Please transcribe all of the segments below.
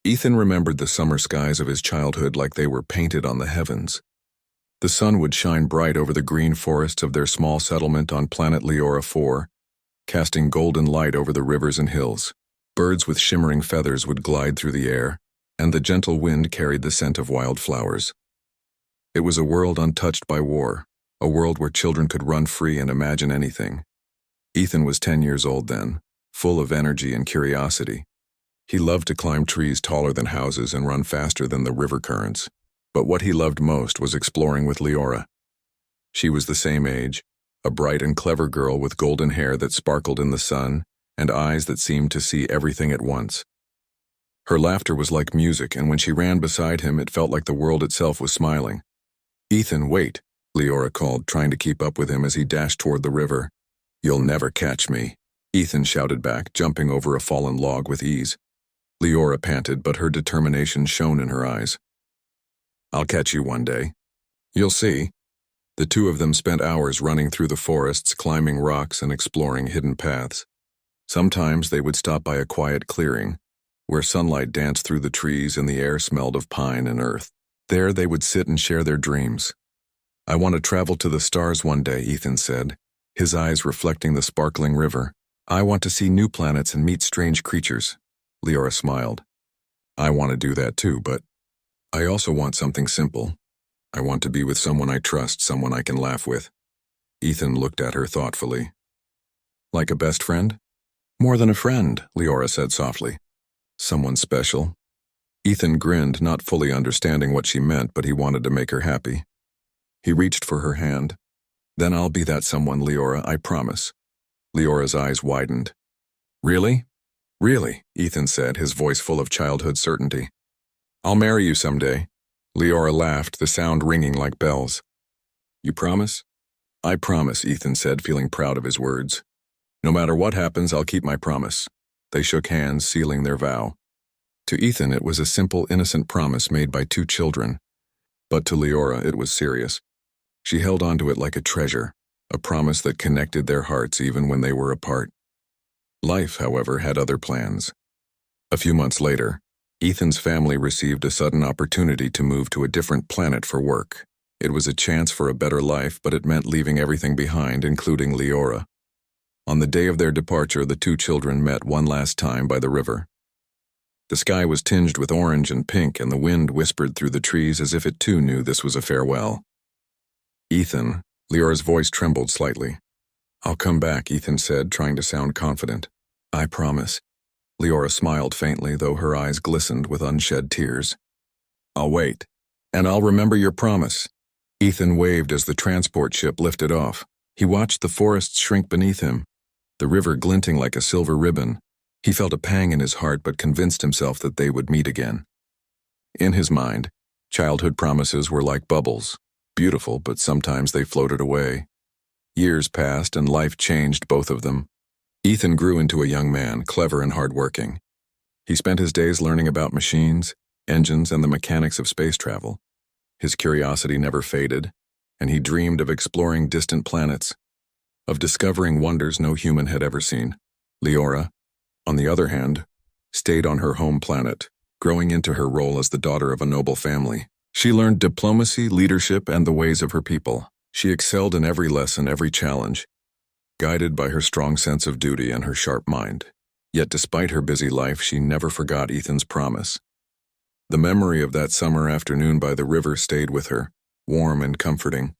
Ethan remembered the summer skies of his childhood like they were painted on the heavens. The sun would shine bright over the green forests of their small settlement on planet Leora 4, casting golden light over the rivers and hills. Birds with shimmering feathers would glide through the air, and the gentle wind carried the scent of wildflowers. It was a world untouched by war, a world where children could run free and imagine anything. Ethan was 10 years old then, full of energy and curiosity. He loved to climb trees taller than houses and run faster than the river currents. But what he loved most was exploring with Leora. She was the same age, a bright and clever girl with golden hair that sparkled in the sun and eyes that seemed to see everything at once. Her laughter was like music, and when she ran beside him, it felt like the world itself was smiling. "Ethan, wait," Leora called, trying to keep up with him as he dashed toward the river. "You'll never catch me," Ethan shouted back, jumping over a fallen log with ease. Leora panted, but her determination shone in her eyes. "I'll catch you one day. You'll see." The two of them spent hours running through the forests, climbing rocks and exploring hidden paths. Sometimes they would stop by a quiet clearing, where sunlight danced through the trees and the air smelled of pine and earth. There they would sit and share their dreams. "I want to travel to the stars one day," Ethan said, his eyes reflecting the sparkling river. "I want to see new planets and meet strange creatures." Leora smiled. "I want to do that too, but I also want something simple. I want to be with someone I trust, someone I can laugh with." Ethan looked at her thoughtfully. "Like a best friend?" "More than a friend," Leora said softly. "Someone special?" Ethan grinned, not fully understanding what she meant, but he wanted to make her happy. He reached for her hand. "Then I'll be that someone, Leora, I promise." Leora's eyes widened. "Really?" "Really," Ethan said, his voice full of childhood certainty. "I'll marry you someday." Leora laughed, the sound ringing like bells. "You promise?" "I promise," Ethan said, feeling proud of his words. "No matter what happens, I'll keep my promise." They shook hands, sealing their vow. To Ethan, it was a simple, innocent promise made by two children. But to Leora, it was serious. She held onto it like a treasure, a promise that connected their hearts even when they were apart. Life, however, had other plans. A few months later, Ethan's family received a sudden opportunity to move to a different planet for work. It was a chance for a better life, but it meant leaving everything behind, including Leora. On the day of their departure, the two children met one last time by the river. The sky was tinged with orange and pink, and the wind whispered through the trees as if it too knew this was a farewell. "Ethan," Leora's voice trembled slightly. "I'll come back," Ethan said, trying to sound confident. "I promise." Leora smiled faintly, though her eyes glistened with unshed tears. "I'll wait. And I'll remember your promise." Ethan waved as the transport ship lifted off. He watched the forests shrink beneath him, the river glinting like a silver ribbon. He felt a pang in his heart, but convinced himself that they would meet again. In his mind, childhood promises were like bubbles, beautiful, but sometimes they floated away. Years passed and life changed both of them. Ethan grew into a young man, clever and hardworking. He spent his days learning about machines, engines, and the mechanics of space travel. His curiosity never faded, and he dreamed of exploring distant planets, of discovering wonders no human had ever seen. Leora, on the other hand, stayed on her home planet, growing into her role as the daughter of a noble family. She learned diplomacy, leadership, and the ways of her people. She excelled in every lesson, every challenge, guided by her strong sense of duty and her sharp mind. Yet despite her busy life, she never forgot Ethan's promise. The memory of that summer afternoon by the river stayed with her, warm and comforting.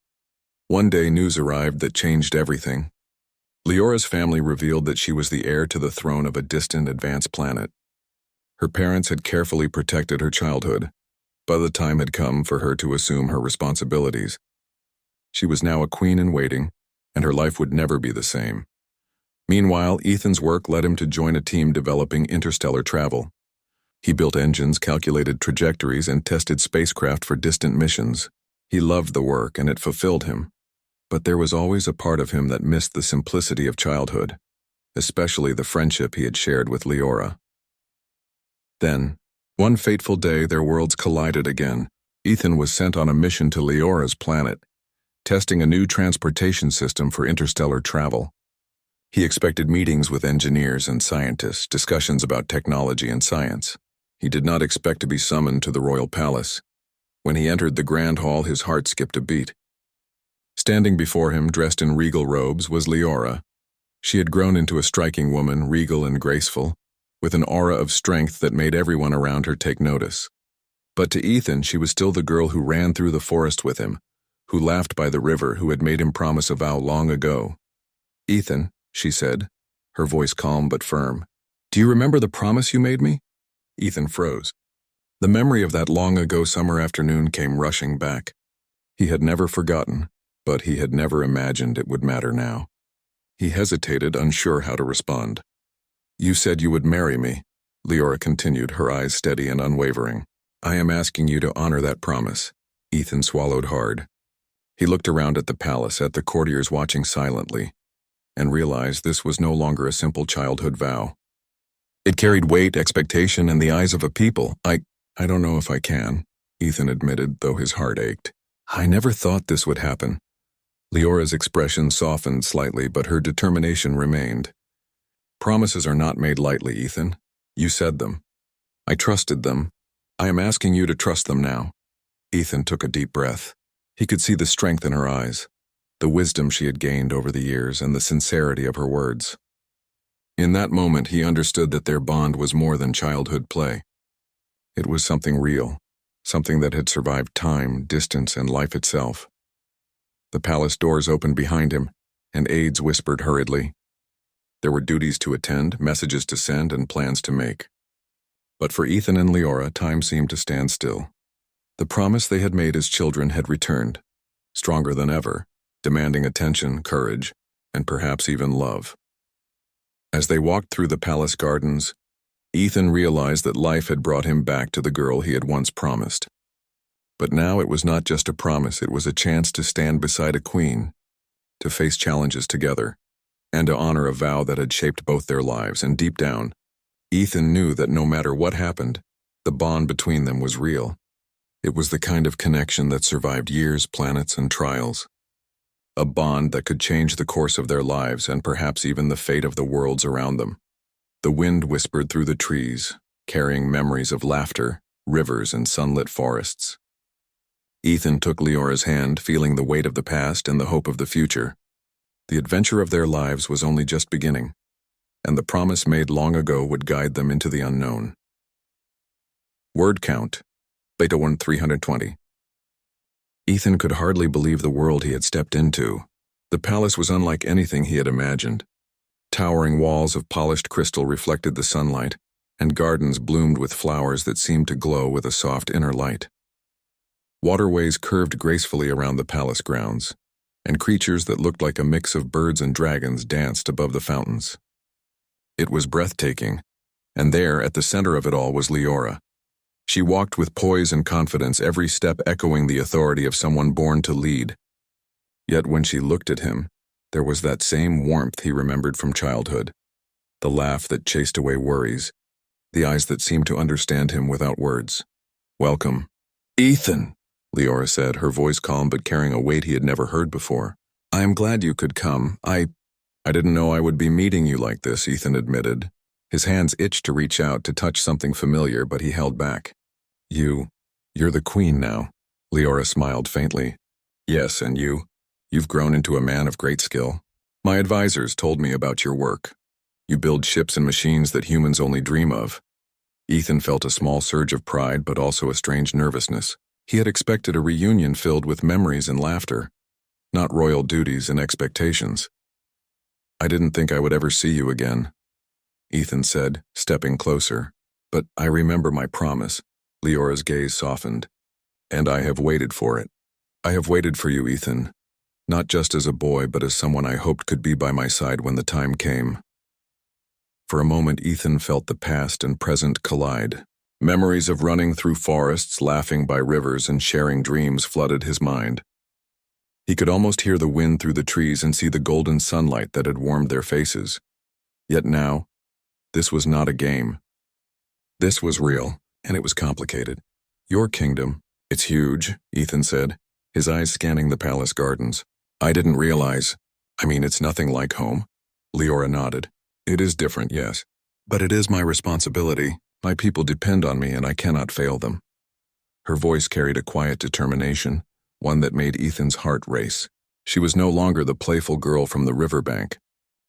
One day news arrived that changed everything. Leora's family revealed that she was the heir to the throne of a distant, advanced planet. Her parents had carefully protected her childhood, but the time had come for her to assume her responsibilities. She was now a queen in waiting, and her life would never be the same. Meanwhile, Ethan's work led him to join a team developing interstellar travel. He built engines, calculated trajectories, and tested spacecraft for distant missions. He loved the work, and it fulfilled him. But there was always a part of him that missed the simplicity of childhood, especially the friendship he had shared with Leora. Then, one fateful day, their worlds collided again. Ethan was sent on a mission to Leora's planet, testing a new transportation system for interstellar travel. He expected meetings with engineers and scientists, discussions about technology and science. He did not expect to be summoned to the royal palace. When he entered the grand hall, his heart skipped a beat. Standing before him, dressed in regal robes, was Leora. She had grown into a striking woman, regal and graceful, with an aura of strength that made everyone around her take notice. But to Ethan, she was still the girl who ran through the forest with him, who laughed by the river, who had made him promise a vow long ago. "Ethan," she said, her voice calm but firm, "do you remember the promise you made me?" Ethan froze. The memory of that long-ago summer afternoon came rushing back. He had never forgotten, but he had never imagined it would matter now. He hesitated, unsure how to respond. "You said you would marry me," Leora continued, her eyes steady and unwavering. "I am asking you to honor that promise." Ethan swallowed hard. He looked around at the palace, at the courtiers watching silently, and realized this was no longer a simple childhood vow. It carried weight, expectation, and the eyes of a people. I don't know if I can," Ethan admitted, though his heart ached. "I never thought this would happen." Leora's expression softened slightly, but her determination remained. "Promises are not made lightly, Ethan. You said them. I trusted them. I am asking you to trust them now." Ethan took a deep breath. He could see the strength in her eyes, the wisdom she had gained over the years, and the sincerity of her words. In that moment, he understood that their bond was more than childhood play. It was something real, something that had survived time, distance, and life itself. The palace doors opened behind him, and aides whispered hurriedly. There were duties to attend, messages to send, and plans to make. But for Ethan and Leora, time seemed to stand still. The promise they had made as children had returned, stronger than ever, demanding attention, courage, and perhaps even love. As they walked through the palace gardens, Ethan realized that life had brought him back to the girl he had once promised. But now it was not just a promise, it was a chance to stand beside a queen, to face challenges together, and to honor a vow that had shaped both their lives. And deep down, Ethan knew that no matter what happened, the bond between them was real. It was the kind of connection that survived years, planets, and trials. A bond that could change the course of their lives and perhaps even the fate of the worlds around them. The wind whispered through the trees, carrying memories of laughter, rivers, and sunlit forests. Ethan took Leora's hand, feeling the weight of the past and the hope of the future. The adventure of their lives was only just beginning, and the promise made long ago would guide them into the unknown. Word count, Beta 1320. Ethan could hardly believe the world he had stepped into. The palace was unlike anything he had imagined. Towering walls of polished crystal reflected the sunlight, and gardens bloomed with flowers that seemed to glow with a soft inner light. Waterways curved gracefully around the palace grounds, and creatures that looked like a mix of birds and dragons danced above the fountains. It was breathtaking, and there, at the center of it all, was Leora. She walked with poise and confidence, every step echoing the authority of someone born to lead. Yet when she looked at him, there was that same warmth he remembered from childhood, the laugh that chased away worries, the eyes that seemed to understand him without words. "Welcome." "Ethan," Leora said, her voice calm but carrying a weight he had never heard before. "I am glad you could come. I didn't know I would be meeting you like this," Ethan admitted. His hands itched to reach out to touch something familiar, but he held back. You're the queen now," Leora smiled faintly. "Yes, and you've grown into a man of great skill. My advisors told me about your work. You build ships and machines that humans only dream of." Ethan felt a small surge of pride, but also a strange nervousness. He had expected a reunion filled with memories and laughter, not royal duties and expectations. "I didn't think I would ever see you again," Ethan said, stepping closer. "But I remember my promise." Leora's gaze softened. "And I have waited for it. I have waited for you, Ethan. Not just as a boy, but as someone I hoped could be by my side when the time came." For a moment, Ethan felt the past and present collide. Memories of running through forests, laughing by rivers, and sharing dreams flooded his mind. He could almost hear the wind through the trees and see the golden sunlight that had warmed their faces. Yet now, this was not a game. This was real, and it was complicated. "Your kingdom, it's huge," Ethan said, his eyes scanning the palace gardens. "I didn't realize. It's nothing like home." Leora nodded. "It is different, yes. But it is my responsibility. My people depend on me and I cannot fail them. Her voice carried a quiet determination, one that made Ethan's heart race. She was no longer the playful girl from the riverbank.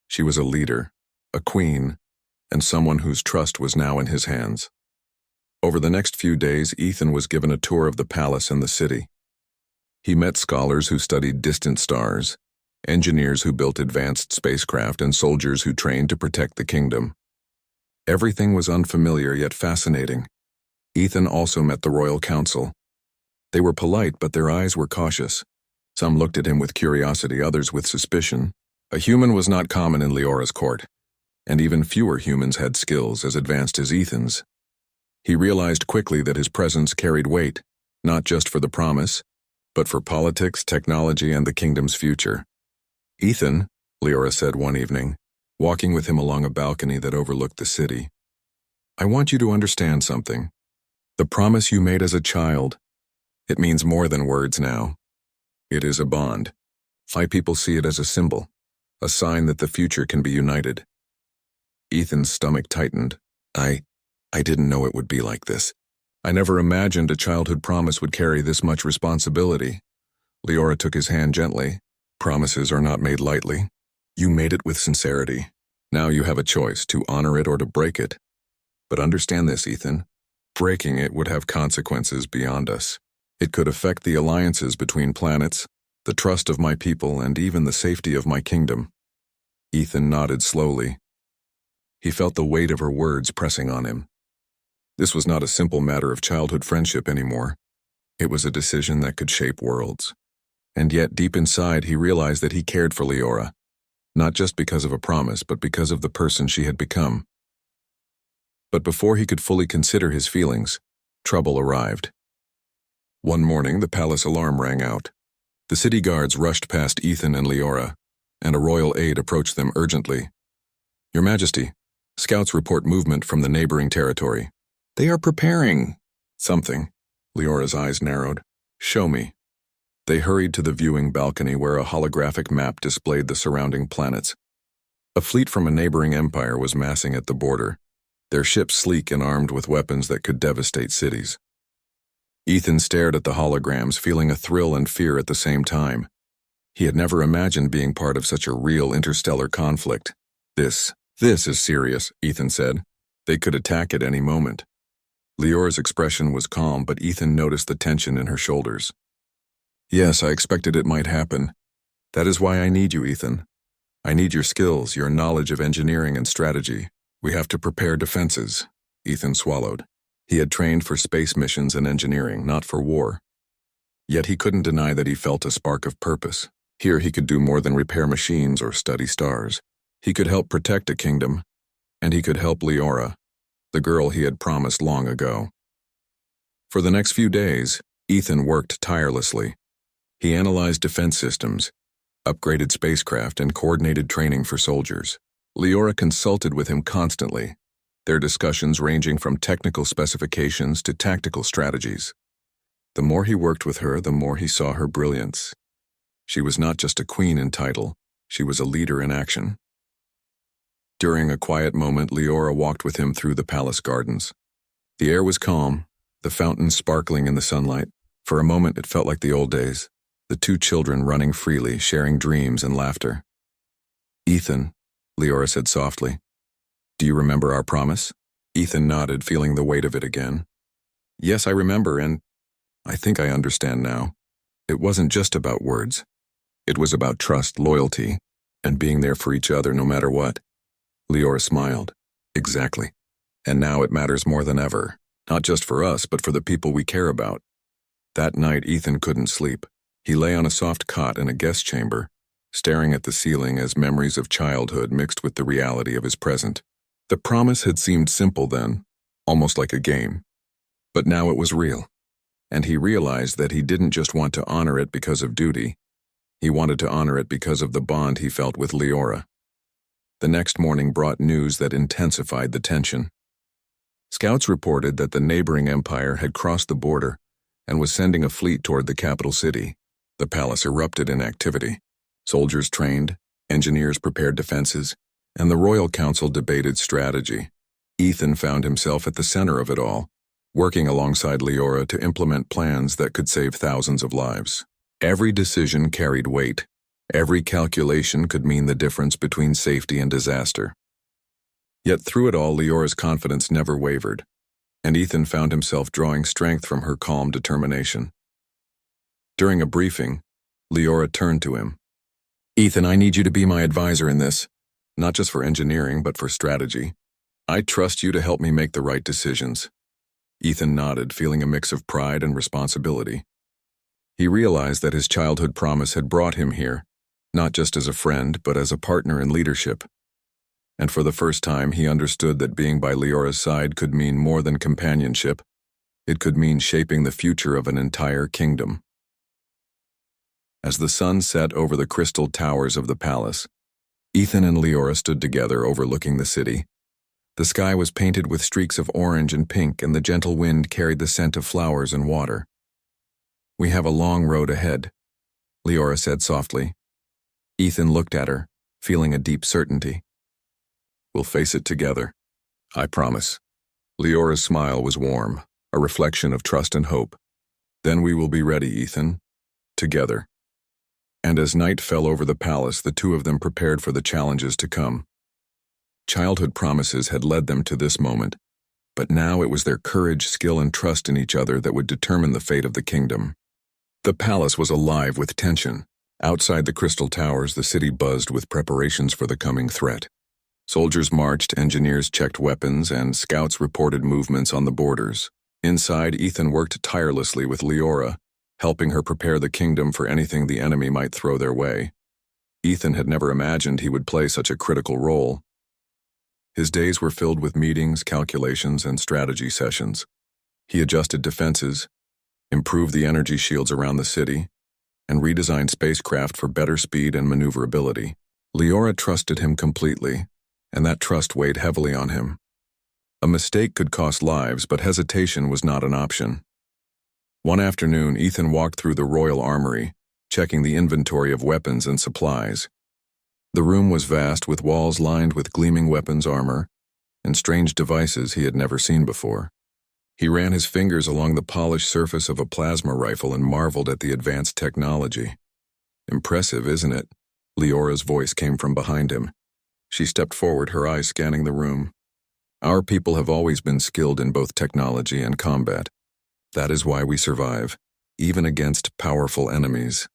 She was a leader, a queen, and someone whose trust was now in his hands. Over the next few days, Ethan was given a tour of the palace and the city. He met scholars who studied distant stars, engineers who built advanced spacecraft, and soldiers who trained to protect the kingdom. Everything was unfamiliar yet fascinating. Ethan also met the royal council. They were polite, but their eyes were cautious. Some looked at him with curiosity, others with suspicion. A human was not common in Leora's court, and even fewer humans had skills as advanced as Ethan's. He realized quickly that his presence carried weight, not just for the promise, but for politics, technology, and the kingdom's future. "Ethan," Leora said one evening, walking with him along a balcony that overlooked the city, "I want you to understand something. The promise you made as a child, it means more than words now. It is a bond. My people see it as a symbol, a sign that the future can be united." Ethan's stomach tightened. I didn't know it would be like this. I never imagined a childhood promise would carry this much responsibility. Leora took his hand gently. "Promises are not made lightly. You made it with sincerity. Now you have a choice, to honor it or to break it. But understand this, Ethan. Breaking it would have consequences beyond us. It could affect the alliances between planets, the trust of my people, and even the safety of my kingdom." Ethan nodded slowly. He felt the weight of her words pressing on him. This was not a simple matter of childhood friendship anymore. It was a decision that could shape worlds. And yet, deep inside, he realized that he cared for Leora, not just because of a promise, but because of the person she had become. But before he could fully consider his feelings, trouble arrived. One morning, the palace alarm rang out. The city guards rushed past Ethan and Leora, and a royal aide approached them urgently. "Your Majesty, scouts report movement from the neighboring territory. They are preparing something." Leora's eyes narrowed. "Show me." They hurried to the viewing balcony where a holographic map displayed the surrounding planets. A fleet from a neighboring empire was massing at the border, their ships sleek and armed with weapons that could devastate cities. Ethan stared at the holograms, feeling a thrill and fear at the same time. He had never imagined being part of such a real interstellar conflict. This is serious," Ethan said. "They could attack at any moment." Leora's expression was calm, but Ethan noticed the tension in her shoulders. "Yes, I expected it might happen. That is why I need you, Ethan. I need your skills, your knowledge of engineering and strategy. We have to prepare defenses." Ethan swallowed. He had trained for space missions and engineering, not for war. Yet he couldn't deny that he felt a spark of purpose. Here he could do more than repair machines or study stars. He could help protect a kingdom, and he could help Leora, the girl he had promised long ago. For the next few days, Ethan worked tirelessly. He analyzed defense systems, upgraded spacecraft, and coordinated training for soldiers. Leora consulted with him constantly, their discussions ranging from technical specifications to tactical strategies. The more he worked with her, the more he saw her brilliance. She was not just a queen in title, she was a leader in action. During a quiet moment, Leora walked with him through the palace gardens. The air was calm, the fountains sparkling in the sunlight. For a moment, it felt like the old days, the two children running freely, sharing dreams and laughter. "Ethan," Leora said softly, "do you remember our promise?" Ethan nodded, feeling the weight of it again. "Yes, I remember, and I think I understand now. It wasn't just about words. It was about trust, loyalty, and being there for each other no matter what." Leora smiled. "Exactly. And now it matters more than ever, not just for us, but for the people we care about." That night, Ethan couldn't sleep. He lay on a soft cot in a guest chamber, staring at the ceiling as memories of childhood mixed with the reality of his present. The promise had seemed simple then, almost like a game. But now it was real, and he realized that he didn't just want to honor it because of duty. He wanted to honor it because of the bond he felt with Leora. The next morning brought news that intensified the tension. Scouts reported that the neighboring empire had crossed the border and was sending a fleet toward the capital city. The palace erupted in activity. Soldiers trained, engineers prepared defenses, and the royal council debated strategy. Ethan found himself at the center of it all, working alongside Leora to implement plans that could save thousands of lives. Every decision carried weight. Every calculation could mean the difference between safety and disaster. Yet through it all, Leora's confidence never wavered, and Ethan found himself drawing strength from her calm determination. During a briefing, Leora turned to him. "Ethan, I need you to be my advisor in this, not just for engineering, but for strategy. I trust you to help me make the right decisions." Ethan nodded, feeling a mix of pride and responsibility. He realized that his childhood promise had brought him here, not just as a friend, but as a partner in leadership. And for the first time, he understood that being by Leora's side could mean more than companionship. It could mean shaping the future of an entire kingdom. As the sun set over the crystal towers of the palace, Ethan and Leora stood together overlooking the city. The sky was painted with streaks of orange and pink, and the gentle wind carried the scent of flowers and water. "We have a long road ahead," Leora said softly. Ethan looked at her, feeling a deep certainty. "We'll face it together. I promise." Leora's smile was warm, a reflection of trust and hope. "Then we will be ready, Ethan. Together." And as night fell over the palace, the two of them prepared for the challenges to come. Childhood promises had led them to this moment, but now it was their courage, skill, and trust in each other that would determine the fate of the kingdom. The palace was alive with tension. Outside the crystal towers, the city buzzed with preparations for the coming threat. Soldiers marched, engineers checked weapons, and scouts reported movements on the borders. Inside, Ethan worked tirelessly with Leora, helping her prepare the kingdom for anything the enemy might throw their way. Ethan had never imagined he would play such a critical role. His days were filled with meetings, calculations, and strategy sessions. He adjusted defenses, improved the energy shields around the city, and redesigned spacecraft for better speed and maneuverability. Leora trusted him completely, and that trust weighed heavily on him. A mistake could cost lives, but hesitation was not an option. One afternoon, Ethan walked through the royal armory, checking the inventory of weapons and supplies. The room was vast, with walls lined with gleaming weapons armor and strange devices he had never seen before. He ran his fingers along the polished surface of a plasma rifle and marveled at the advanced technology. "Impressive, isn't it?" Leora's voice came from behind him. She stepped forward, her eyes scanning the room. "Our people have always been skilled in both technology and combat. That is why we survive, even against powerful enemies."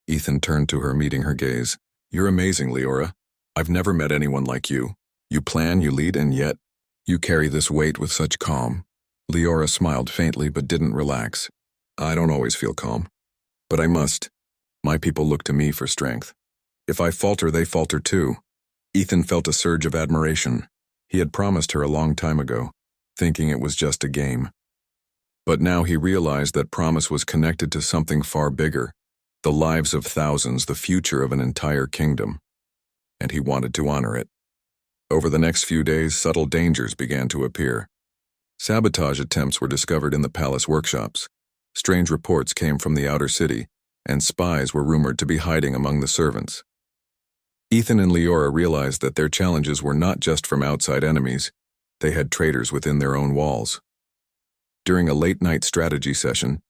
Ethan turned to her, meeting her gaze. "You're amazing, Leora. I've never met anyone like you. You plan, you lead, and yet you carry this weight with such calm." Leora smiled faintly but didn't relax. "I don't always feel calm, but I must. My people look to me for strength. If I falter, they falter too." Ethan felt a surge of admiration. He had promised her a long time ago, thinking it was just a game. But now he realized that promise was connected to something far bigger, the lives of thousands, the future of an entire kingdom. And he wanted to honor it. Over the next few days, subtle dangers began to appear. Sabotage attempts were discovered in the palace workshops. Strange reports came from the outer city, and spies were rumored to be hiding among the servants. Ethan and Leora realized that their challenges were not just from outside enemies, they had traitors within their own walls. During a late-night strategy session,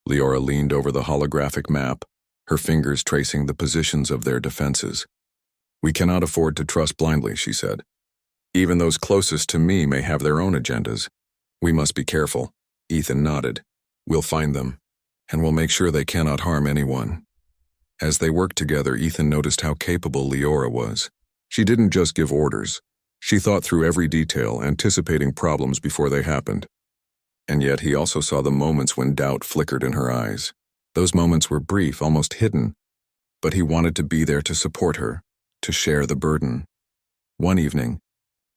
Leora leaned over the holographic map, her fingers tracing the positions of their defenses. "We cannot afford to trust blindly," she said. "Even those closest to me may have their own agendas. We must be careful." Ethan nodded. "We'll find them, and we'll make sure they cannot harm anyone." As they worked together, Ethan noticed how capable Leora was. She didn't just give orders. She thought through every detail, anticipating problems before they happened. And yet he also saw the moments when doubt flickered in her eyes. Those moments were brief, almost hidden, but he wanted to be there to support her, to share the burden. One evening,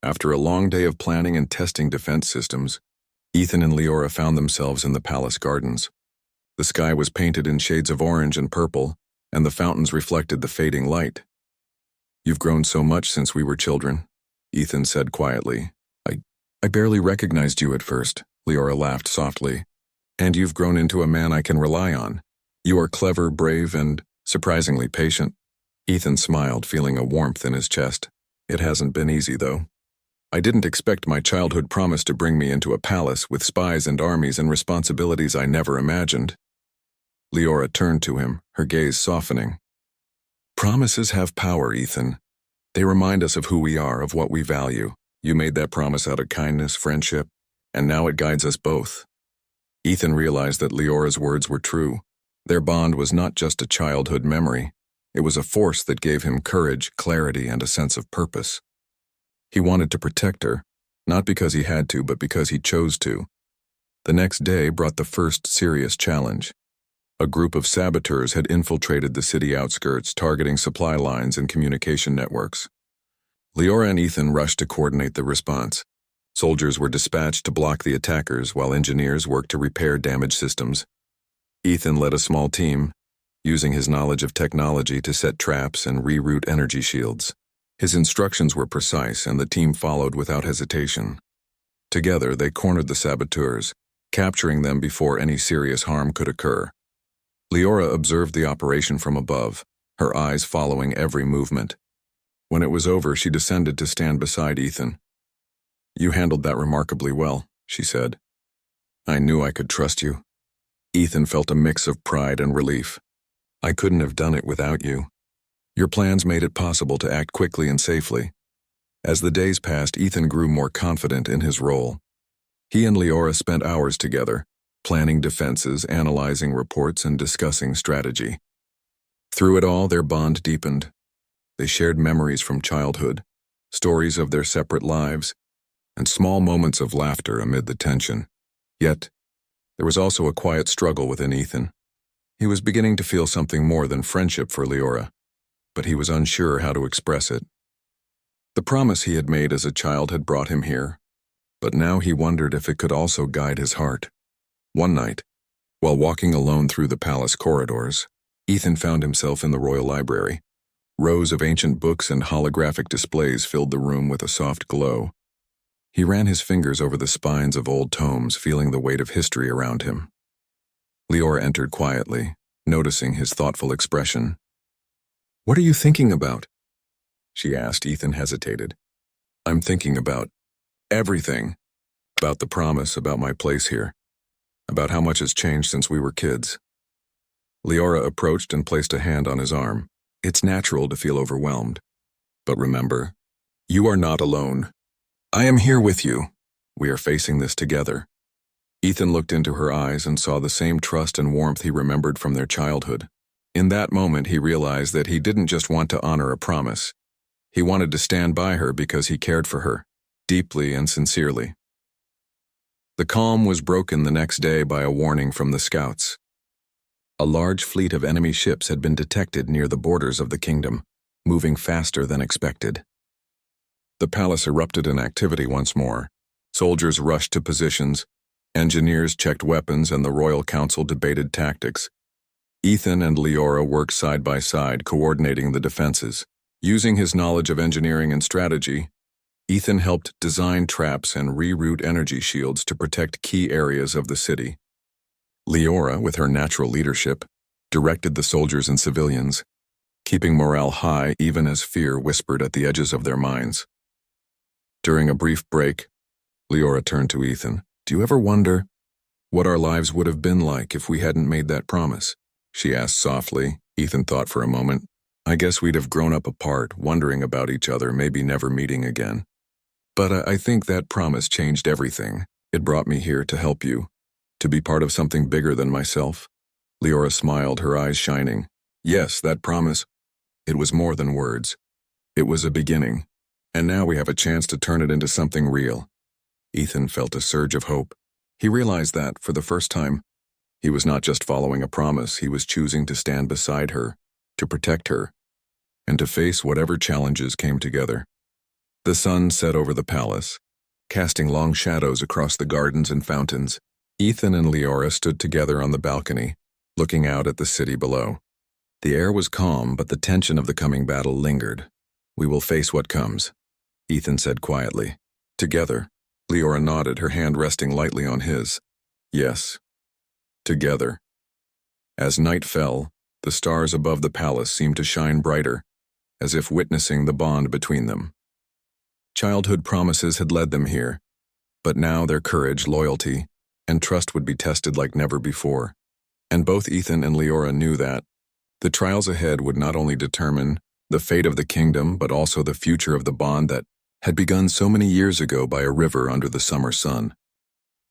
after a long day of planning and testing defense systems, Ethan and Leora found themselves in the palace gardens. The sky was painted in shades of orange and purple, and the fountains reflected the fading light. "You've grown so much since we were children," Ethan said quietly. I barely recognized you at first," Leora laughed softly. "And you've grown into a man I can rely on. You are clever, brave, and surprisingly patient." Ethan smiled, feeling a warmth in his chest. "It hasn't been easy, though. I didn't expect my childhood promise to bring me into a palace with spies and armies and responsibilities I never imagined. Leora turned to him, her gaze softening. Promises have power, Ethan. They remind us of who we are, of what we value. You made that promise out of kindness, friendship, and now it guides us both. Ethan realized that Leora's words were true. Their bond was not just a childhood memory. It was a force that gave him courage, clarity, and a sense of purpose. He wanted to protect her, not because he had to, but because he chose to. The next day brought the first serious challenge. A group of saboteurs had infiltrated the city outskirts, targeting supply lines and communication networks. Leora and Ethan rushed to coordinate the response. Soldiers were dispatched to block the attackers, while engineers worked to repair damaged systems. Ethan led a small team, using his knowledge of technology to set traps and reroute energy shields. His instructions were precise, and the team followed without hesitation. Together, they cornered the saboteurs, capturing them before any serious harm could occur. Leora observed the operation from above, her eyes following every movement. When it was over, she descended to stand beside Ethan. "You handled that remarkably well," she said. "I knew I could trust you." Ethan felt a mix of pride and relief. "I couldn't have done it without you. Your plans made it possible to act quickly and safely." As the days passed, Ethan grew more confident in his role. He and Leora spent hours together, planning defenses, analyzing reports, and discussing strategy. Through it all, their bond deepened. They shared memories from childhood, stories of their separate lives, and small moments of laughter amid the tension. Yet, there was also a quiet struggle within Ethan. He was beginning to feel something more than friendship for Leora, but he was unsure how to express it. The promise he had made as a child had brought him here, but now he wondered if it could also guide his heart. One night, while walking alone through the palace corridors, Ethan found himself in the royal library. Rows of ancient books and holographic displays filled the room with a soft glow. He ran his fingers over the spines of old tomes, feeling the weight of history around him. Leora entered quietly, noticing his thoughtful expression. "What are you thinking about?" she asked. Ethan hesitated. "I'm thinking about everything. About the promise, about my place here. About how much has changed since we were kids." Leora approached and placed a hand on his arm. "It's natural to feel overwhelmed. But remember, you are not alone. I am here with you. We are facing this together." Ethan looked into her eyes and saw the same trust and warmth he remembered from their childhood. In that moment, he realized that he didn't just want to honor a promise. He wanted to stand by her because he cared for her, deeply and sincerely. The calm was broken the next day by a warning from the scouts. A large fleet of enemy ships had been detected near the borders of the kingdom, moving faster than expected. The palace erupted in activity once more. Soldiers rushed to positions, engineers checked weapons, and the royal council debated tactics. Ethan and Leora worked side by side, coordinating the defenses. Using his knowledge of engineering and strategy, Ethan helped design traps and reroute energy shields to protect key areas of the city. Leora, with her natural leadership, directed the soldiers and civilians, keeping morale high even as fear whispered at the edges of their minds. During a brief break, Leora turned to Ethan. "Do you ever wonder what our lives would have been like if we hadn't made that promise?" she asked softly. Ethan thought for a moment. "I guess we'd have grown up apart, wondering about each other, maybe never meeting again. But I think that promise changed everything. It brought me here to help you, to be part of something bigger than myself." Leora smiled, her eyes shining. "Yes, that promise. It was more than words. It was a beginning. And now we have a chance to turn it into something real." Ethan felt a surge of hope. He realized that, for the first time, he was not just following a promise, he was choosing to stand beside her, to protect her, and to face whatever challenges came together. The sun set over the palace, casting long shadows across the gardens and fountains. Ethan and Leora stood together on the balcony, looking out at the city below. The air was calm, but the tension of the coming battle lingered. "We will face what comes," Ethan said quietly. "Together." Leora nodded, her hand resting lightly on his. "Yes, together." As night fell, the stars above the palace seemed to shine brighter, as if witnessing the bond between them. Childhood promises had led them here, but now their courage, loyalty, and trust would be tested like never before. And both Ethan and Leora knew that the trials ahead would not only determine the fate of the kingdom, but also the future of the bond that had begun so many years ago by a river under the summer sun.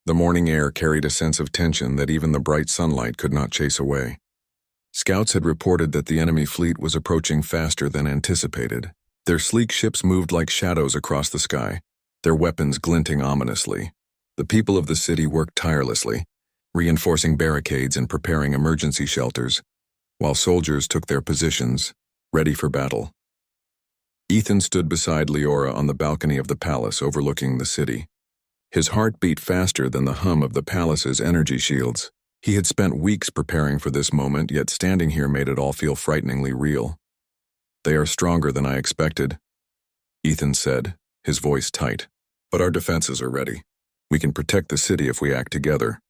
The morning air carried a sense of tension that even the bright sunlight could not chase away. Scouts had reported that the enemy fleet was approaching faster than anticipated. Their sleek ships moved like shadows across the sky, their weapons glinting ominously. The people of the city worked tirelessly, reinforcing barricades and preparing emergency shelters, while soldiers took their positions, ready for battle. Ethan stood beside Leora on the balcony of the palace overlooking the city. His heart beat faster than the hum of the palace's energy shields. He had spent weeks preparing for this moment, yet standing here made it all feel frighteningly real. "They are stronger than I expected," Ethan said, his voice tight. "But our defenses are ready. We can protect the city if we act together."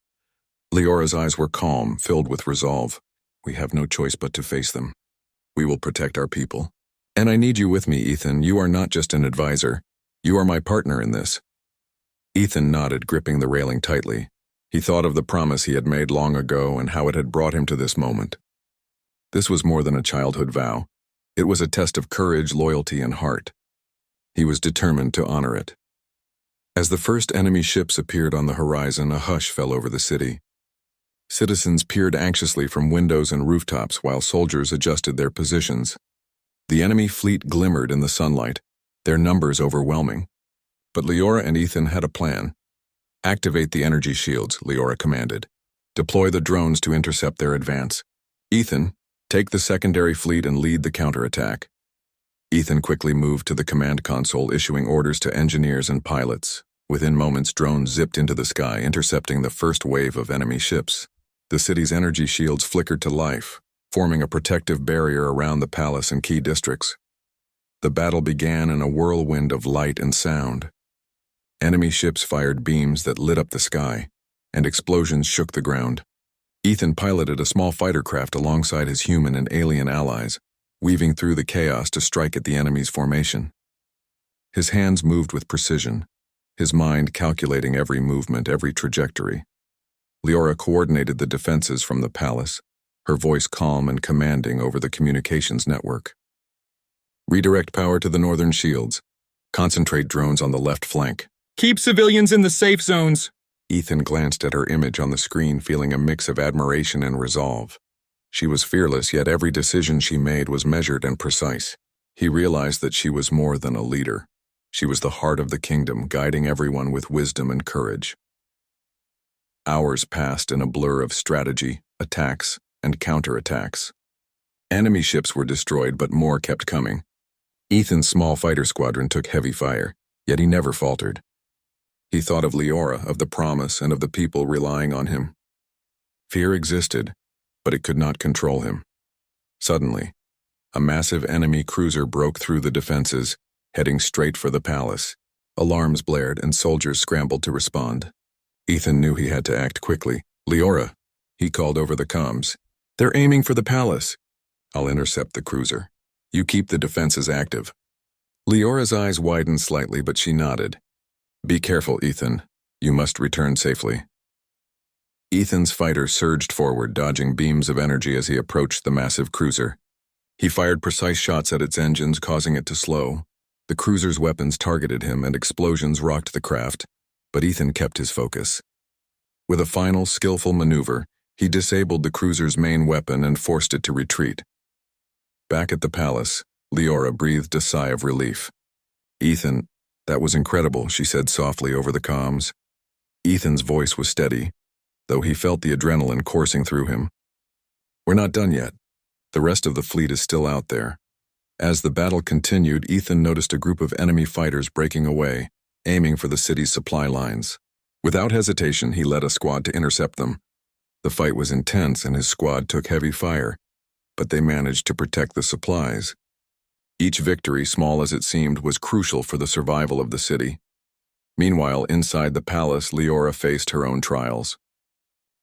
Leora's eyes were calm, filled with resolve. "We have no choice but to face them. We will protect our people. And I need you with me, Ethan. You are not just an advisor. You are my partner in this." Ethan nodded, gripping the railing tightly. He thought of the promise he had made long ago and how it had brought him to this moment. This was more than a childhood vow. It was a test of courage, loyalty, and heart. He was determined to honor it. As the first enemy ships appeared on the horizon, a hush fell over the city. Citizens peered anxiously from windows and rooftops while soldiers adjusted their positions. The enemy fleet glimmered in the sunlight, their numbers overwhelming. But Leora and Ethan had a plan. "Activate the energy shields," Leora commanded. "Deploy the drones to intercept their advance. Ethan, take the secondary fleet and lead the counterattack." Ethan quickly moved to the command console, issuing orders to engineers and pilots. Within moments, drones zipped into the sky, intercepting the first wave of enemy ships. The city's energy shields flickered to life, forming a protective barrier around the palace and key districts. The battle began in a whirlwind of light and sound. Enemy ships fired beams that lit up the sky, and explosions shook the ground. Ethan piloted a small fighter craft alongside his human and alien allies, weaving through the chaos to strike at the enemy's formation. His hands moved with precision, his mind calculating every movement, every trajectory. Leora coordinated the defenses from the palace, her voice calm and commanding over the communications network. "Redirect power to the northern shields. Concentrate drones on the left flank. Keep civilians in the safe zones." Ethan glanced at her image on the screen, feeling a mix of admiration and resolve. She was fearless, yet every decision she made was measured and precise. He realized that she was more than a leader. She was the heart of the kingdom, guiding everyone with wisdom and courage. Hours passed in a blur of strategy, attacks, and counterattacks. Enemy ships were destroyed, but more kept coming. Ethan's small fighter squadron took heavy fire, yet he never faltered. He thought of Leora, of the promise, and of the people relying on him. Fear existed, but it could not control him. Suddenly, a massive enemy cruiser broke through the defenses, heading straight for the palace. Alarms blared and soldiers scrambled to respond. Ethan knew he had to act quickly. "Leora," he called over the comms. "They're aiming for the palace." "I'll intercept the cruiser. You keep the defenses active." Leora's eyes widened slightly, but she nodded. "Be careful, Ethan. You must return safely." Ethan's fighter surged forward, dodging beams of energy as he approached the massive cruiser. He fired precise shots at its engines, causing it to slow. The cruiser's weapons targeted him and explosions rocked the craft, but Ethan kept his focus. With a final, skillful maneuver, he disabled the cruiser's main weapon and forced it to retreat. Back at the palace, Leora breathed a sigh of relief. "Ethan, that was incredible," she said softly over the comms. Ethan's voice was steady, though he felt the adrenaline coursing through him. "We're not done yet. The rest of the fleet is still out there." As the battle continued, Ethan noticed a group of enemy fighters breaking away, aiming for the city's supply lines. Without hesitation, he led a squad to intercept them. The fight was intense and his squad took heavy fire, but they managed to protect the supplies. Each victory, small as it seemed, was crucial for the survival of the city. Meanwhile, inside the palace, Leora faced her own trials.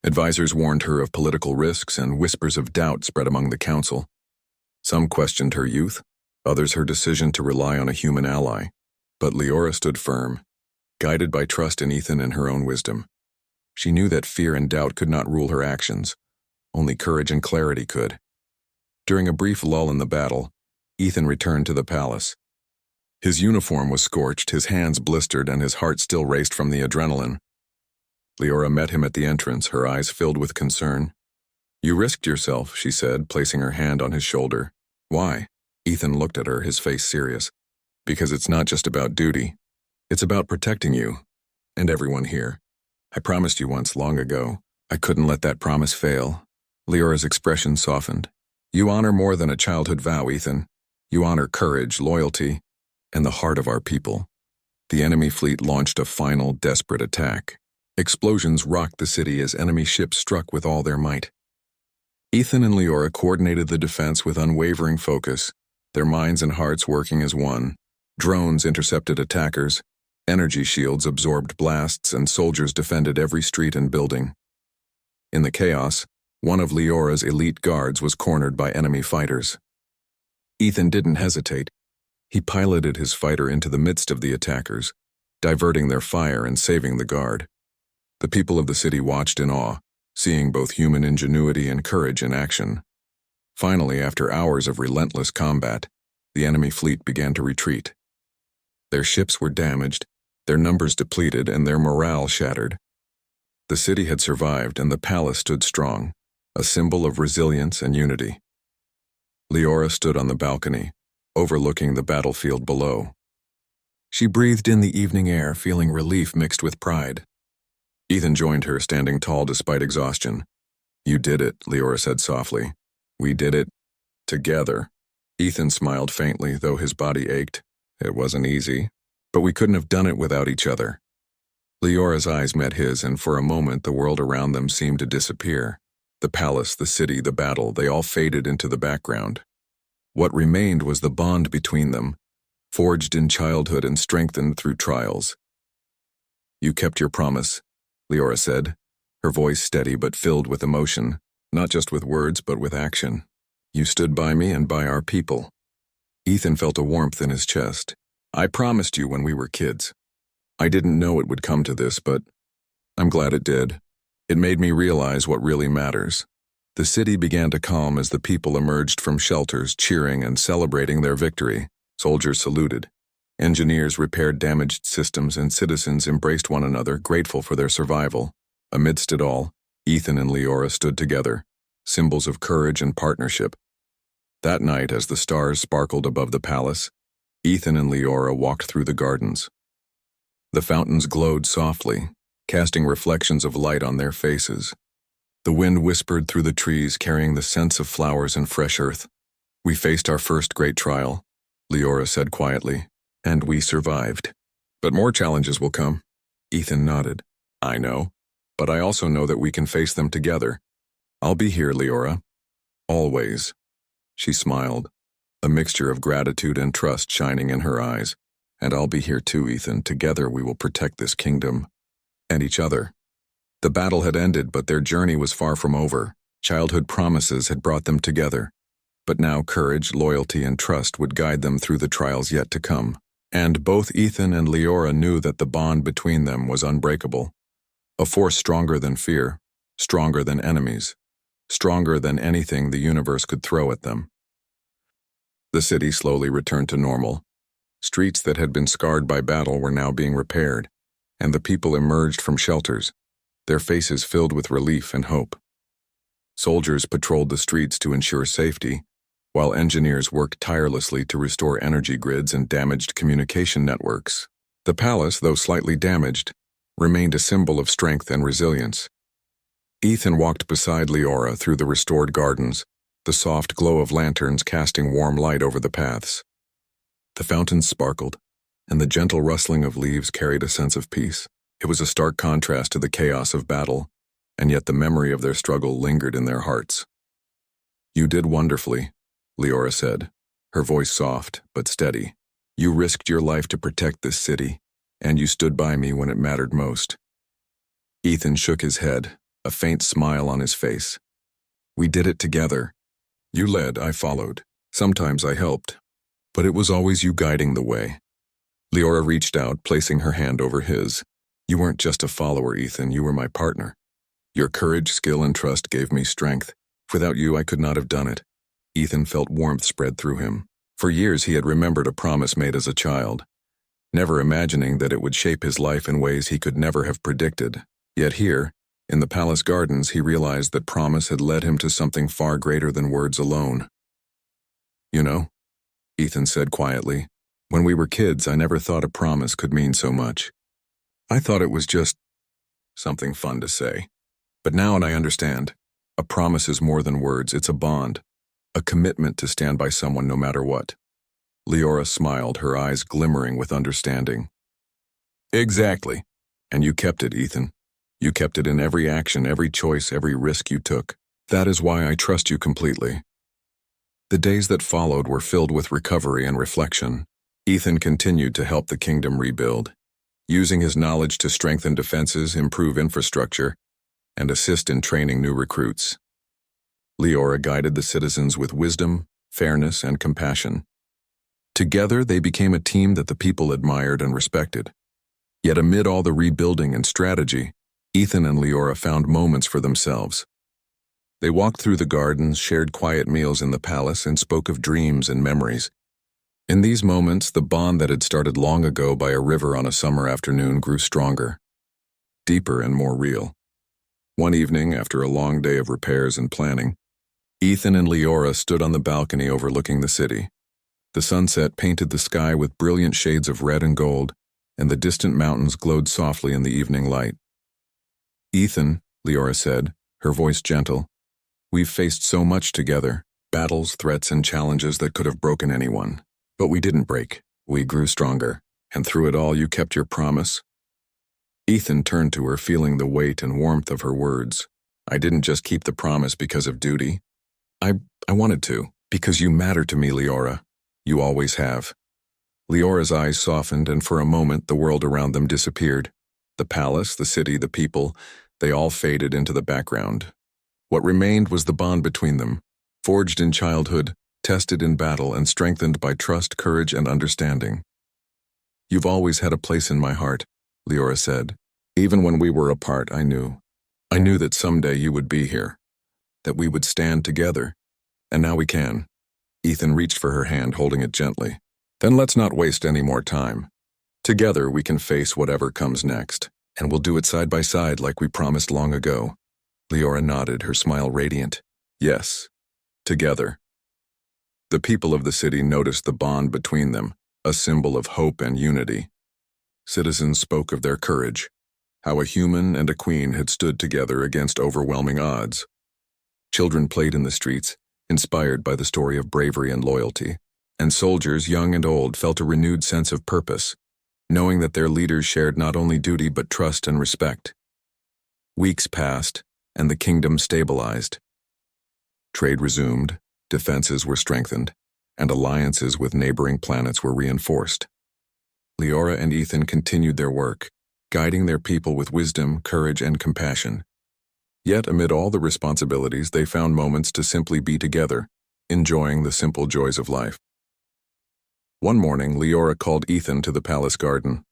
Advisors warned her of political risks, and whispers of doubt spread among the council. Some questioned her youth, others her decision to rely on a human ally. But Leora stood firm, guided by trust in Ethan and her own wisdom. She knew that fear and doubt could not rule her actions. Only courage and clarity could. During a brief lull in the battle, Ethan returned to the palace. His uniform was scorched, his hands blistered, and his heart still raced from the adrenaline. Leora met him at the entrance, her eyes filled with concern. "You risked yourself," she said, placing her hand on his shoulder. "Why?" Ethan looked at her, his face serious. "Because it's not just about duty. It's about protecting you, and everyone here. I promised you once long ago. I couldn't let that promise fail." Leora's expression softened. "You honor more than a childhood vow, Ethan. You honor courage, loyalty, and the heart of our people." The enemy fleet launched a final, desperate attack. Explosions rocked the city as enemy ships struck with all their might. Ethan and Leora coordinated the defense with unwavering focus, their minds and hearts working as one. Drones intercepted attackers, energy shields absorbed blasts, and soldiers defended every street and building. In the chaos, one of Leora's elite guards was cornered by enemy fighters. Ethan didn't hesitate. He piloted his fighter into the midst of the attackers, diverting their fire and saving the guard. The people of the city watched in awe, seeing both human ingenuity and courage in action. Finally, after hours of relentless combat, the enemy fleet began to retreat. Their ships were damaged, their numbers depleted, and their morale shattered. The city had survived, and the palace stood strong, a symbol of resilience and unity. Leora stood on the balcony, overlooking the battlefield below. She breathed in the evening air, feeling relief mixed with pride. Ethan joined her, standing tall despite exhaustion. "You did it," Leora said softly. "We did it. Together." Ethan smiled faintly, though his body ached. "It wasn't easy, but we couldn't have done it without each other." Leora's eyes met his, and for a moment the world around them seemed to disappear. The palace, the city, the battle, they all faded into the background. What remained was the bond between them, forged in childhood and strengthened through trials. "You kept your promise," Leora said, her voice steady but filled with emotion, not just with words but with action. "You stood by me and by our people." Ethan felt a warmth in his chest. "I promised you when we were kids. I didn't know it would come to this, but I'm glad it did. It made me realize what really matters." The city began to calm as the people emerged from shelters, cheering and celebrating their victory. Soldiers saluted. Engineers repaired damaged systems, and citizens embraced one another, grateful for their survival. Amidst it all, Ethan and Leora stood together, symbols of courage and partnership. That night, as the stars sparkled above the palace, Ethan and Leora walked through the gardens. The fountains glowed softly, casting reflections of light on their faces. The wind whispered through the trees, carrying the scents of flowers and fresh earth. "We faced our first great trial," Leora said quietly, "and we survived. But more challenges will come." Ethan nodded. "I know, but I also know that we can face them together. I'll be here, Leora. Always." She smiled, a mixture of gratitude and trust shining in her eyes. "And I'll be here too, Ethan. Together we will protect this kingdom. And each other." The battle had ended, but their journey was far from over. Childhood promises had brought them together. But now courage, loyalty, and trust would guide them through the trials yet to come. And both Ethan and Leora knew that the bond between them was unbreakable. A force stronger than fear, stronger than enemies, stronger than anything the universe could throw at them. The city slowly returned to normal. Streets that had been scarred by battle were now being repaired, and the people emerged from shelters, their faces filled with relief and hope. Soldiers patrolled the streets to ensure safety, while engineers worked tirelessly to restore energy grids and damaged communication networks. The palace, though slightly damaged, remained a symbol of strength and resilience. Ethan walked beside Leora through the restored gardens, the soft glow of lanterns casting warm light over the paths. The fountains sparkled, and the gentle rustling of leaves carried a sense of peace. It was a stark contrast to the chaos of battle, and yet the memory of their struggle lingered in their hearts. "You did wonderfully," Leora said, her voice soft but steady. "You risked your life to protect this city, and you stood by me when it mattered most." Ethan shook his head, a faint smile on his face. "We did it together. You led, I followed. Sometimes I helped, but it was always you guiding the way." Leora reached out, placing her hand over his. You weren't just a follower, Ethan, you were my partner. Your courage, skill, and trust gave me strength. Without you, I could not have done it. Ethan felt warmth spread through him. For years he had remembered a promise made as a child, never imagining that it would shape his life in ways he could never have predicted. Yet here, in the palace gardens, he realized that promise had led him to something far greater than words alone. You know, Ethan said quietly, when we were kids, I never thought a promise could mean so much. I thought it was just something fun to say. But now I understand. A promise is more than words, it's a bond, a commitment to stand by someone no matter what. Leora smiled, her eyes glimmering with understanding. Exactly. And you kept it, Ethan. You kept it in every action, every choice, every risk you took. That is why I trust you completely. The days that followed were filled with recovery and reflection. Ethan continued to help the kingdom rebuild, using his knowledge to strengthen defenses, improve infrastructure, and assist in training new recruits. Leora guided the citizens with wisdom, fairness, and compassion. Together, they became a team that the people admired and respected. Yet amid all the rebuilding and strategy, Ethan and Leora found moments for themselves. They walked through the gardens, shared quiet meals in the palace, and spoke of dreams and memories. In these moments, the bond that had started long ago by a river on a summer afternoon grew stronger, deeper, and more real. One evening, after a long day of repairs and planning, Ethan and Leora stood on the balcony overlooking the city. The sunset painted the sky with brilliant shades of red and gold, and the distant mountains glowed softly in the evening light. Ethan, Leora said, her voice gentle, we've faced so much together, battles, threats, and challenges that could have broken anyone. But we didn't break. We grew stronger. And through it all, you kept your promise. Ethan turned to her, feeling the weight and warmth of her words. I didn't just keep the promise because of duty. I wanted to, because you matter to me, Leora. You always have. Leora's eyes softened, and for a moment the world around them disappeared. The palace, the city, the people, they all faded into the background. What remained was the bond between them, forged in childhood, tested in battle, and strengthened by trust, courage, and understanding. You've always had a place in my heart, Leora said. Even when we were apart, I knew that someday you would be here, that we would stand together. And now we can. Ethan reached for her hand, holding it gently. Then let's not waste any more time. Together we can face whatever comes next, and we'll do it side by side like we promised long ago. Leora nodded, her smile radiant. Yes, together. The people of the city noticed the bond between them, a symbol of hope and unity. Citizens spoke of their courage, how a human and a queen had stood together against overwhelming odds. Children played in the streets, inspired by the story of bravery and loyalty, and soldiers, young and old, felt a renewed sense of purpose, knowing that their leaders shared not only duty but trust and respect. Weeks passed, and the kingdom stabilized. Trade resumed, defenses were strengthened, and alliances with neighboring planets were reinforced. Leora and Ethan continued their work, guiding their people with wisdom, courage, and compassion. Yet, amid all the responsibilities, they found moments to simply be together, enjoying the simple joys of life. One morning, Leora called Ethan to the palace garden.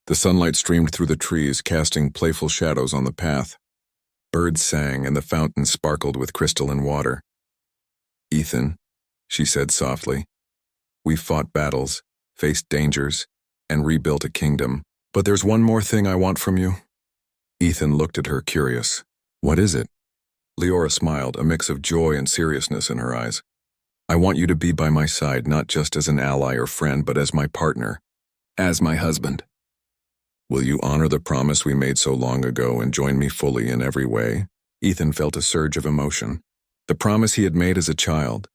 The sunlight streamed through the trees, casting playful shadows on the path. Birds sang, and the fountain sparkled with crystalline water. Ethan, she said softly, we've fought battles, faced dangers, and rebuilt a kingdom. But there's one more thing I want from you. Ethan looked at her, curious. What is it? Leora smiled, a mix of joy and seriousness in her eyes. I want you to be by my side, not just as an ally or friend, but as my partner, as my husband. Will you honor the promise we made so long ago and join me fully in every way? Ethan felt a surge of emotion. The promise he had made as a child,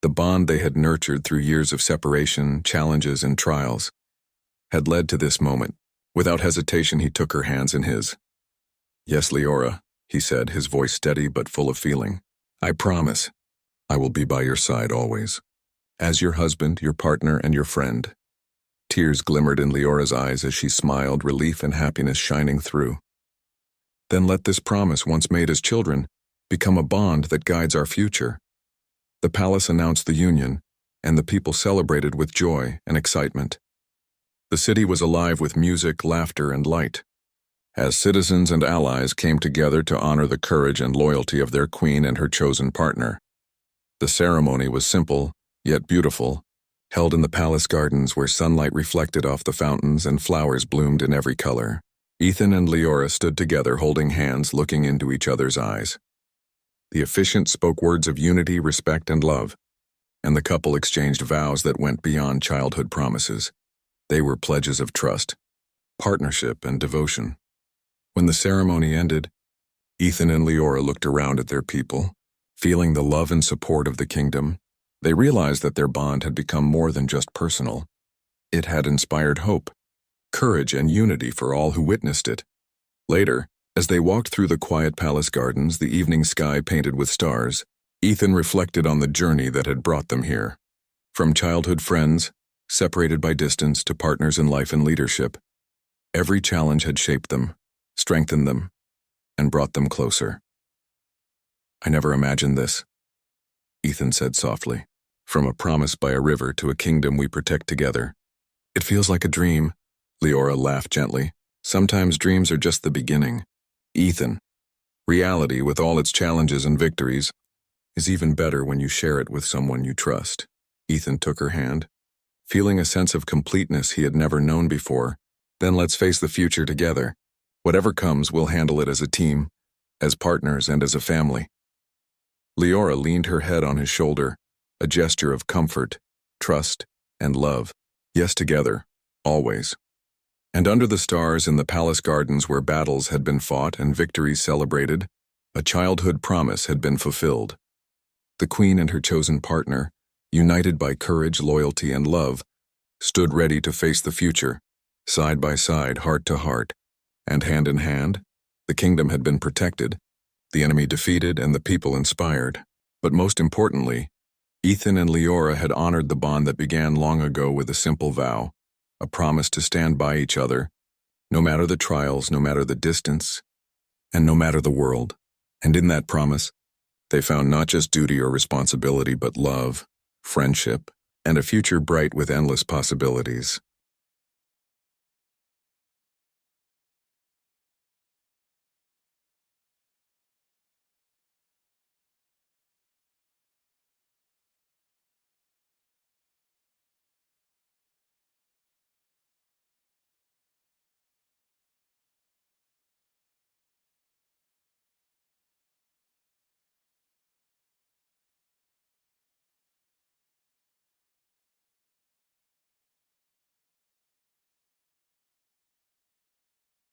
the bond they had nurtured through years of separation, challenges, and trials, had led to this moment. Without hesitation, he took her hands in his. Yes, Leora, he said, his voice steady but full of feeling. I promise. I will be by your side always. As your husband, your partner, and your friend. Tears glimmered in Leora's eyes as she smiled, relief and happiness shining through. Then let this promise, once made as children, become a bond that guides our future. The palace announced the union, and the people celebrated with joy and excitement. The city was alive with music, laughter, and light, as citizens and allies came together to honor the courage and loyalty of their queen and her chosen partner. The ceremony was simple, yet beautiful, held in the palace gardens where sunlight reflected off the fountains and flowers bloomed in every color. Ethan and Leora stood together holding hands, looking into each other's eyes. The officiant spoke words of unity, respect, and love, and the couple exchanged vows that went beyond childhood promises. They were pledges of trust, partnership, and devotion. When the ceremony ended, Ethan and Leora looked around at their people, feeling the love and support of the kingdom. They realized that their bond had become more than just personal. It had inspired hope, courage, and unity for all who witnessed it. Later, as they walked through the quiet palace gardens, the evening sky painted with stars, Ethan reflected on the journey that had brought them here. From childhood friends, separated by distance, to partners in life and leadership, every challenge had shaped them, strengthened them, and brought them closer. "I never imagined this," Ethan said softly. "From a promise by a river to a kingdom we protect together. It feels like a dream." Leora laughed gently. "Sometimes dreams are just the beginning. Ethan, reality, with all its challenges and victories, is even better when you share it with someone you trust." Ethan took her hand, feeling a sense of completeness he had never known before. "Then let's face the future together. Whatever comes, we'll handle it as a team, as partners, and as a family." Leora leaned her head on his shoulder, a gesture of comfort, trust, and love. Yes, together, always. And under the stars in the palace gardens where battles had been fought and victories celebrated, a childhood promise had been fulfilled. The queen and her chosen partner, united by courage, loyalty, and love, stood ready to face the future, side by side, heart to heart, and hand in hand. The kingdom had been protected, the enemy defeated, and the people inspired. But most importantly, Ethan and Leora had honored the bond that began long ago with a simple vow, a promise to stand by each other, no matter the trials, no matter the distance, and no matter the world. And in that promise, they found not just duty or responsibility, but love, friendship, and a future bright with endless possibilities.